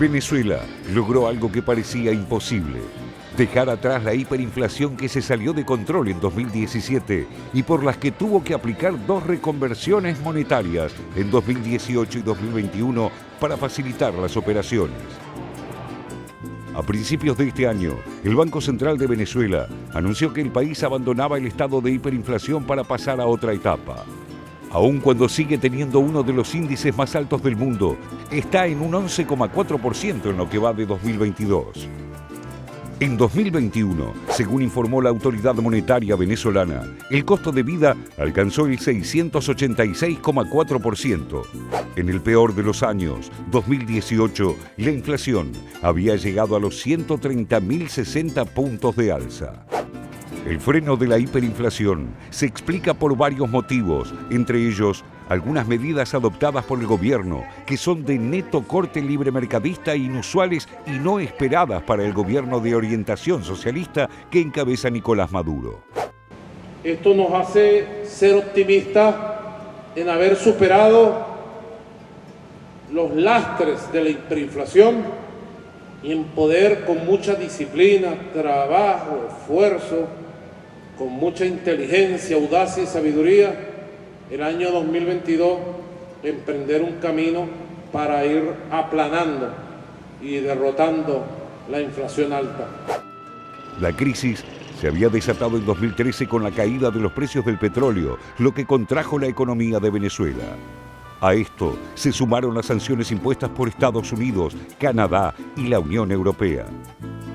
Venezuela logró algo que parecía imposible: dejar atrás la hiperinflación que se salió de control en 2017 y por las que tuvo que aplicar dos reconversiones monetarias en 2018 y 2021 para facilitar las operaciones. A principios de este año, el Banco Central de Venezuela anunció que el país abandonaba el estado de hiperinflación para pasar a otra etapa. Aun cuando sigue teniendo uno de los índices más altos del mundo, está en un 11,4% en lo que va de 2022. En 2021, según informó la autoridad monetaria venezolana, el costo de vida alcanzó el 686,4%. En el peor de los años, 2018, la inflación había llegado a los 130.060 puntos de alza. El freno de la hiperinflación se explica por varios motivos, entre ellos algunas medidas adoptadas por el gobierno que son de neto corte libremercadista, inusuales y no esperadas para el gobierno de orientación socialista que encabeza Nicolás Maduro. Esto nos hace ser optimistas en haber superado los lastres de la hiperinflación y en poder, con mucha disciplina, trabajo, esfuerzo, con mucha inteligencia, audacia y sabiduría, el año 2022 emprender un camino para ir aplanando y derrotando la inflación alta. La crisis se había desatado en 2013 con la caída de los precios del petróleo, lo que contrajo la economía de Venezuela. A esto se sumaron las sanciones impuestas por Estados Unidos, Canadá y la Unión Europea.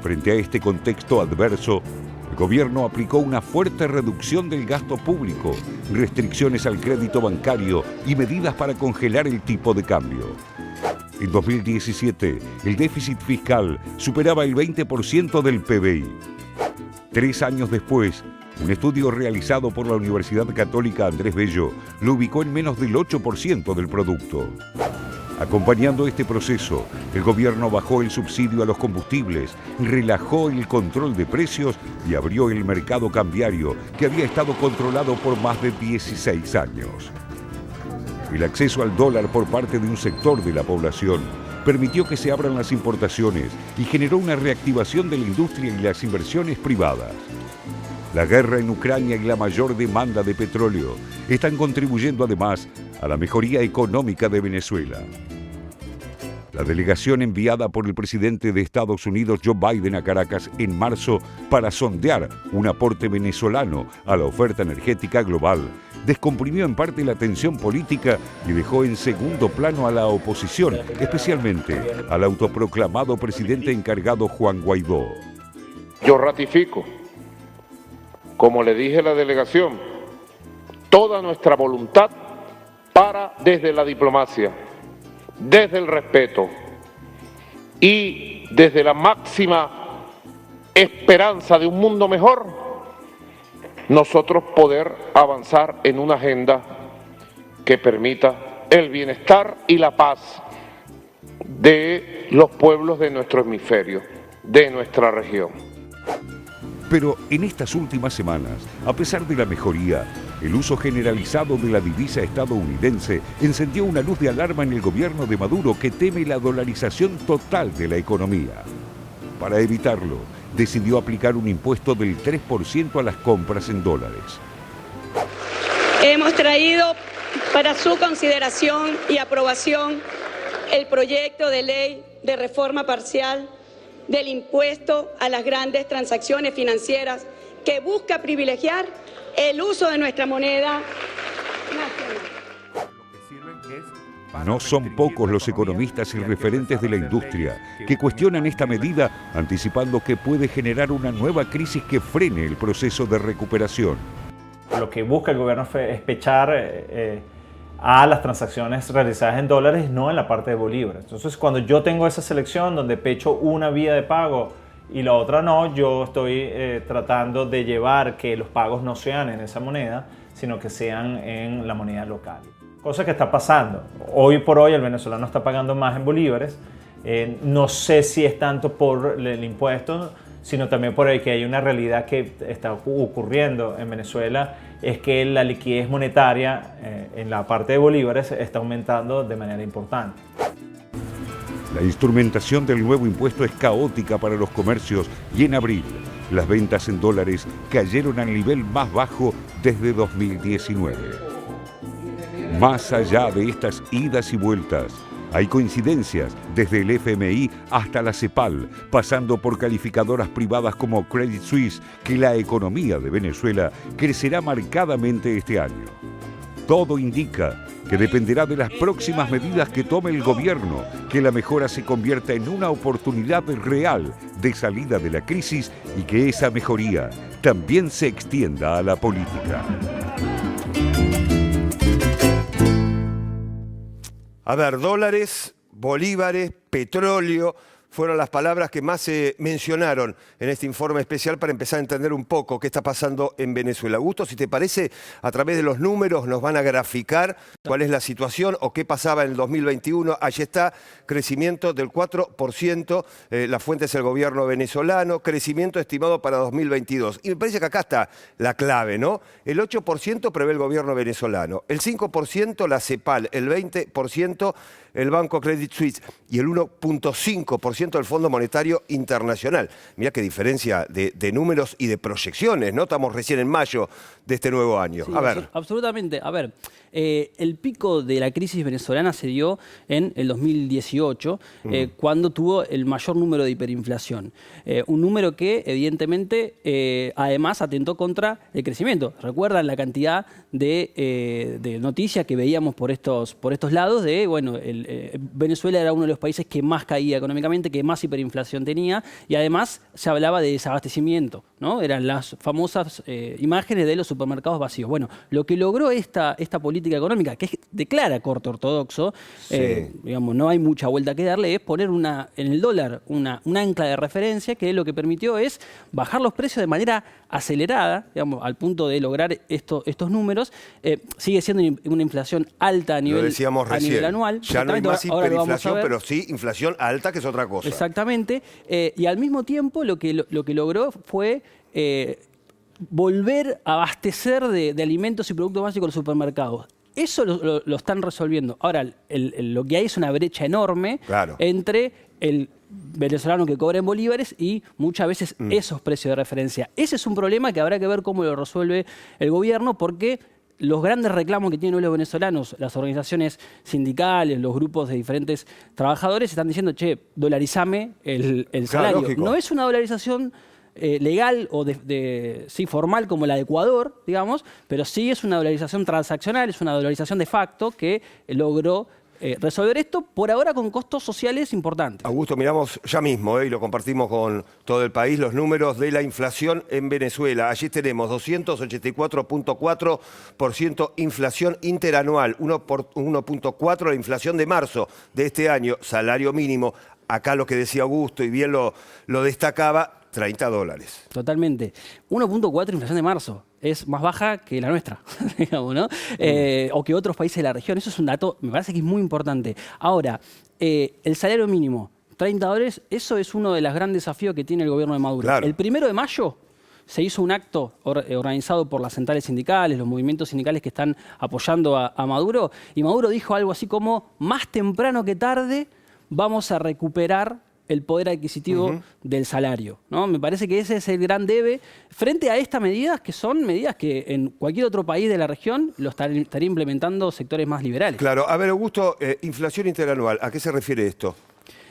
Frente a este contexto adverso, el gobierno aplicó una fuerte reducción del gasto público, restricciones al crédito bancario y medidas para congelar el tipo de cambio. En 2017, el déficit fiscal superaba el 20% del PBI. 3 años después, un estudio realizado por la Universidad Católica Andrés Bello lo ubicó en menos del 8% del producto. Acompañando este proceso, el gobierno bajó el subsidio a los combustibles, relajó el control de precios y abrió el mercado cambiario, que había estado controlado por más de 16 años. El acceso al dólar por parte de un sector de la población permitió que se abran las importaciones y generó una reactivación de la industria y las inversiones privadas. La guerra en Ucrania y la mayor demanda de petróleo están contribuyendo además a la mejoría económica de Venezuela. La delegación enviada por el presidente de Estados Unidos, Joe Biden, a Caracas en marzo para sondear un aporte venezolano a la oferta energética global, descomprimió en parte la tensión política y dejó en segundo plano a la oposición, especialmente al autoproclamado presidente encargado Juan Guaidó. Yo ratifico, como le dije a la delegación, toda nuestra voluntad para desde la diplomacia, desde el respeto y desde la máxima esperanza de un mundo mejor, nosotros poder avanzar en una agenda que permita el bienestar y la paz de los pueblos de nuestro hemisferio, de nuestra región. Pero en estas últimas semanas, a pesar de la mejoría, el uso generalizado de la divisa estadounidense encendió una luz de alarma en el gobierno de Maduro, que teme la dolarización total de la economía. Para evitarlo, decidió aplicar un impuesto del 3% a las compras en dólares. Hemos traído para su consideración y aprobación el proyecto de ley de reforma parcial del impuesto a las grandes transacciones financieras, que busca privilegiar el uso de nuestra moneda nacional. No son pocos los economistas y referentes de la industria que cuestionan esta medida, anticipando que puede generar una nueva crisis que frene el proceso de recuperación. Lo que busca el gobierno es pechar a las transacciones realizadas en dólares, no en la parte de bolívares. Entonces, cuando yo tengo esa selección donde pecho una vía de pago y la otra no, yo estoy tratando de llevar que los pagos no sean en esa moneda, sino que sean en la moneda local. Cosa que está pasando. Hoy por hoy el venezolano está pagando más en bolívares. No sé si es tanto por el impuesto, sino también por el que hay una realidad que está ocurriendo en Venezuela, es que la liquidez monetaria en la parte de bolívares está aumentando de manera importante. La instrumentación del nuevo impuesto es caótica para los comercios y en abril las ventas en dólares cayeron al nivel más bajo desde 2019. Más allá de estas idas y vueltas, hay coincidencias desde el FMI hasta la CEPAL, pasando por calificadoras privadas como Credit Suisse, que la economía de Venezuela crecerá marcadamente este año. Todo indica que dependerá de las próximas medidas que tome el gobierno, que la mejora se convierta en una oportunidad real de salida de la crisis y que esa mejoría también se extienda a la política. A ver, dólares, bolívares, petróleo, fueron las palabras que más se mencionaron en este informe especial para empezar a entender un poco qué está pasando en Venezuela. Augusto, si te parece, a través de los números nos van a graficar cuál es la situación o qué pasaba en el 2021. Allí está, crecimiento del 4%, la fuente es el gobierno venezolano, crecimiento estimado para 2022. Y me parece que acá está la clave, ¿no? El 8% prevé el gobierno venezolano, el 5% la CEPAL, el 20% el Banco Credit Suisse y el 1.5% del Fondo Monetario Internacional. Mirá qué diferencia de números y de proyecciones, ¿no? Estamos recién en mayo de este nuevo año. Sí, a ver. Absolutamente. A ver, el pico de la crisis venezolana se dio en el 2018, cuando tuvo el mayor número de hiperinflación. Un número que, evidentemente, además atentó contra el crecimiento. ¿Recuerdan la cantidad de noticias que veíamos por estos lados de, bueno, Venezuela era uno de los países que más caía económicamente, que más hiperinflación tenía, y además se hablaba de desabastecimiento, ¿no? Eran las famosas imágenes de los supermercados vacíos. Bueno, lo que logró esta política económica, que es de clara corte ortodoxo, digamos, no hay mucha vuelta que darle, es poner en el dólar un ancla de referencia que lo que permitió es bajar los precios de manera acelerada, digamos, al punto de lograr estos números. Sigue siendo una inflación alta a nivel anual. Ya no hay más hiperinflación, pero sí inflación alta, que es otra cosa. Exactamente. Y al mismo tiempo lo que logró fue volver a abastecer de alimentos y productos básicos los supermercados. Eso lo están resolviendo. Ahora, lo que hay es una brecha enorme entre el venezolano que cobra en bolívares y muchas veces esos precios de referencia. Ese es un problema que habrá que ver cómo lo resuelve el gobierno, porque los grandes reclamos que tienen hoy los venezolanos, las organizaciones sindicales, los grupos de diferentes trabajadores, están diciendo, che, dolarizame el salario. Lógico. No es una dolarización legal o sí, formal como la de Ecuador, digamos, pero sí es una dolarización transaccional, es una dolarización de facto que logró resolver esto, por ahora con costos sociales importantes. Augusto, miramos ya mismo, y lo compartimos con todo el país, los números de la inflación en Venezuela. Allí tenemos 284.4% inflación interanual, 1.4% la inflación de marzo de este año, salario mínimo. Acá lo que decía Augusto, y bien lo destacaba, $30. Totalmente. 1.4 inflación de marzo. Es más baja que la nuestra, digamos, ¿no? O que otros países de la región. Eso es un dato, me parece que es muy importante. Ahora, el salario mínimo, $30, eso es uno de los grandes desafíos que tiene el gobierno de Maduro. Claro. El 1 de mayo se hizo un acto organizado por las centrales sindicales, los movimientos sindicales que están apoyando a Maduro, y Maduro dijo algo así como, más temprano que tarde vamos a recuperar el poder adquisitivo del salario, ¿no? Me parece que ese es el gran debe frente a estas medidas, que son medidas que en cualquier otro país de la región lo estaría implementando sectores más liberales. Claro. A ver, Augusto, inflación interanual, ¿a qué se refiere esto?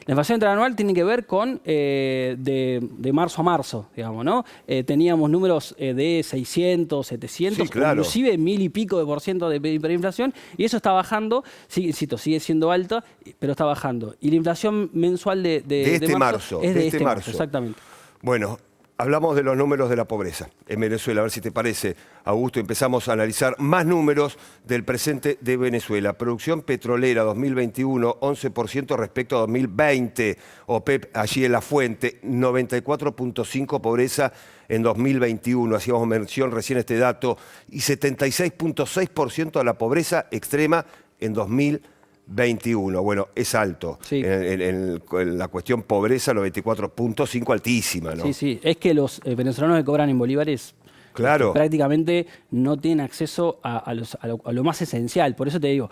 La inflación interanual tiene que ver con de marzo a marzo, digamos, ¿no? Teníamos números de 600, 700, sí, claro, inclusive 1000 y pico de % de hiperinflación, y eso está bajando, sí, insisto, sigue siendo alta, pero está bajando. Y la inflación mensual de marzo es de este marzo, exactamente. Bueno, hablamos de los números de la pobreza en Venezuela. A ver si te parece, Augusto, empezamos a analizar más números del presente de Venezuela. Producción petrolera 2021, 11% respecto a 2020. OPEP, allí en la fuente, 94.5% pobreza en 2021. Hacíamos mención recién este dato. Y 76.6% de la pobreza extrema en 2021. Bueno, es alto. Sí. En la cuestión pobreza, 94.5, altísima, ¿no? Sí, sí. Es que los venezolanos que cobran en bolívares Claro. Prácticamente no tienen acceso a lo más esencial. Por eso te digo,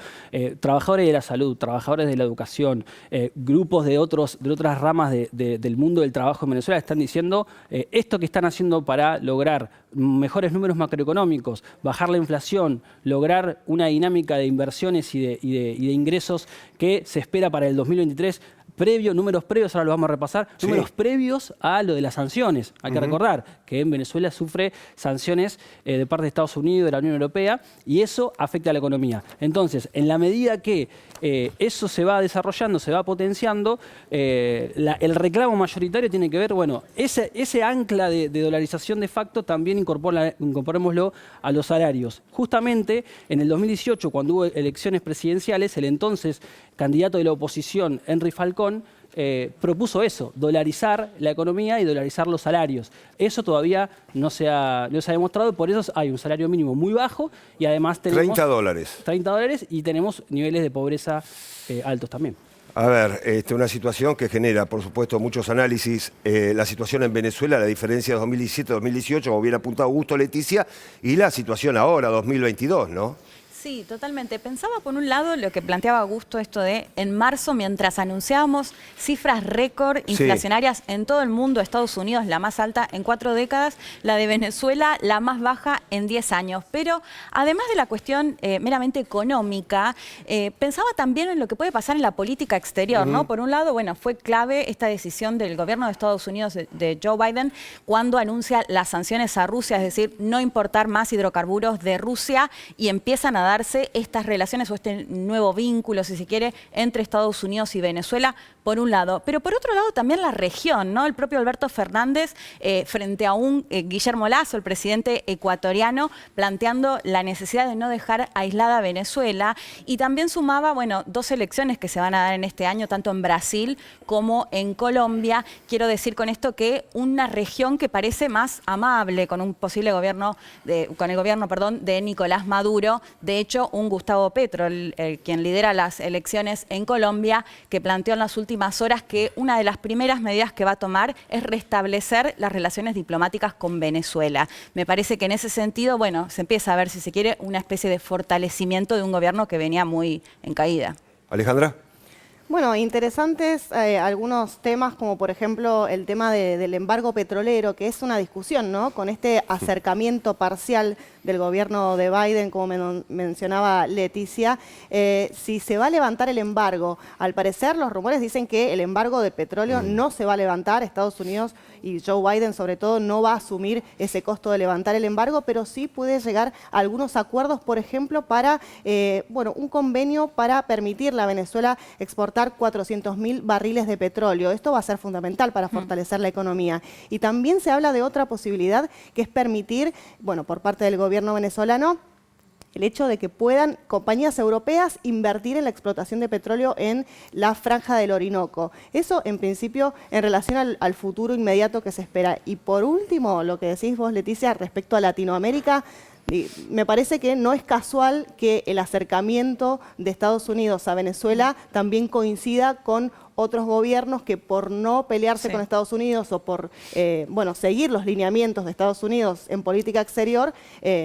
trabajadores de la salud, trabajadores de la educación, grupos de otras ramas del mundo del trabajo en Venezuela están diciendo esto que están haciendo para lograr mejores números macroeconómicos, bajar la inflación, lograr una dinámica de inversiones y de ingresos que se espera para el 2023, números previos, ahora lo vamos a repasar, sí, números previos a lo de las sanciones. Hay que recordar que en Venezuela sufre sanciones de parte de Estados Unidos, de la Unión Europea, y eso afecta a la economía. Entonces, en la medida que eso se va desarrollando, se va potenciando, el reclamo mayoritario tiene que ver, bueno, ese ancla de dolarización de facto también incorporémoslo a los salarios. Justamente en el 2018, cuando hubo elecciones presidenciales, el entonces candidato de la oposición, Henry Falcón, propuso eso, dolarizar la economía y dolarizar los salarios. Eso todavía no se ha demostrado, por eso hay un salario mínimo muy bajo y además tenemos... $30. $30 y tenemos niveles de pobreza altos también. A ver, una situación que genera, por supuesto, muchos análisis. La situación en Venezuela, la diferencia de 2017-2018, como bien apuntado Augusto, Leticia, y la situación ahora, 2022, ¿no? Sí, totalmente. Pensaba por un lado lo que planteaba Augusto, esto de en marzo, mientras anunciábamos cifras récord inflacionarias en todo el mundo, Estados Unidos la más alta en 4 décadas, la de Venezuela la más baja en 10 años. Pero además de la cuestión meramente económica, pensaba también en lo que puede pasar en la política exterior, ¿no? Por un lado, bueno, fue clave esta decisión del gobierno de Estados Unidos, de Joe Biden, cuando anuncia las sanciones a Rusia, es decir, no importar más hidrocarburos de Rusia, y empiezan a darse estas relaciones o este nuevo vínculo, si se quiere, entre Estados Unidos y Venezuela, por un lado. Pero por otro lado también la región, ¿no? El propio Alberto Fernández, frente a un Guillermo Lasso, el presidente ecuatoriano, planteando la necesidad de no dejar aislada a Venezuela, y también sumaba, bueno, 2 elecciones que se van a dar en este año, tanto en Brasil como en Colombia. Quiero decir con esto que una región que parece más amable con un posible gobierno, con el gobierno, perdón, de Nicolás Maduro. De hecho, un Gustavo Petro, quien lidera las elecciones en Colombia, que planteó en las últimas horas que una de las primeras medidas que va a tomar es restablecer las relaciones diplomáticas con Venezuela. Me parece que en ese sentido, bueno, se empieza a ver, si se quiere, una especie de fortalecimiento de un gobierno que venía muy en caída. Alejandra. Bueno, interesantes algunos temas, como por ejemplo el tema del embargo petrolero, que es una discusión, ¿no? Con este acercamiento parcial del gobierno de Biden, como mencionaba Leticia, si se va a levantar el embargo. Al parecer, los rumores dicen que el embargo de petróleo no se va a levantar. Estados Unidos y Joe Biden, sobre todo, no va a asumir ese costo de levantar el embargo, pero sí puede llegar a algunos acuerdos, por ejemplo, para un convenio para permitirle a Venezuela exportar 400.000 barriles de petróleo. Esto va a ser fundamental para fortalecer la economía. Y también se habla de otra posibilidad, que es permitir, bueno, por parte del gobierno venezolano, el hecho de que puedan compañías europeas invertir en la explotación de petróleo en la franja del Orinoco. Eso, en principio, en relación al futuro inmediato que se espera. Y por último, lo que decís vos, Leticia, respecto a Latinoamérica, me parece que no es casual que el acercamiento de Estados Unidos a Venezuela también coincida con otros gobiernos que, por no pelearse con Estados Unidos o por seguir los lineamientos de Estados Unidos en política exterior,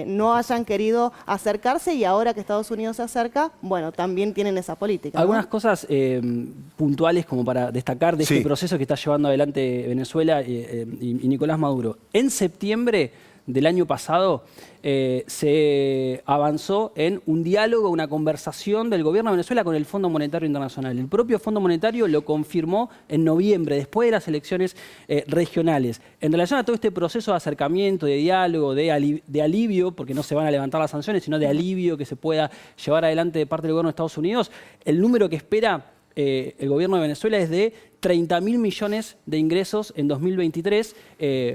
no hayan querido acercarse, y ahora que Estados Unidos se acerca, bueno, también tienen esa política, ¿no? Algunas cosas puntuales como para destacar de este proceso que está llevando adelante Venezuela y Nicolás Maduro. En septiembre del año pasado se avanzó en un diálogo, una conversación del gobierno de Venezuela con el Fondo Monetario Internacional. El propio Fondo Monetario lo confirmó en noviembre, después de las elecciones regionales. En relación a todo este proceso de acercamiento, de diálogo, de alivio, porque no se van a levantar las sanciones, sino de alivio que se pueda llevar adelante de parte del gobierno de Estados Unidos, el número que espera el gobierno de Venezuela es de 30.000 millones de ingresos en 2023,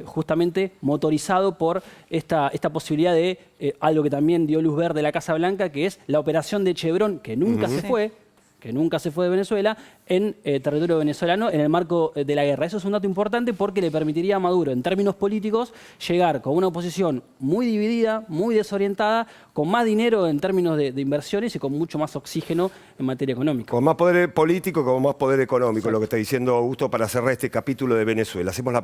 justamente motorizado por esta posibilidad de algo que también dio luz verde la Casa Blanca, que es la operación de Chevron, que nunca se fue, de Venezuela, en territorio venezolano en el marco de la guerra. Eso es un dato importante porque le permitiría a Maduro, en términos políticos, llegar con una oposición muy dividida, muy desorientada, con más dinero en términos de inversiones y con mucho más oxígeno en materia económica. Con más poder político, con más poder económico, lo que está diciendo Augusto, para cerrar este capítulo de Venezuela. Hacemos la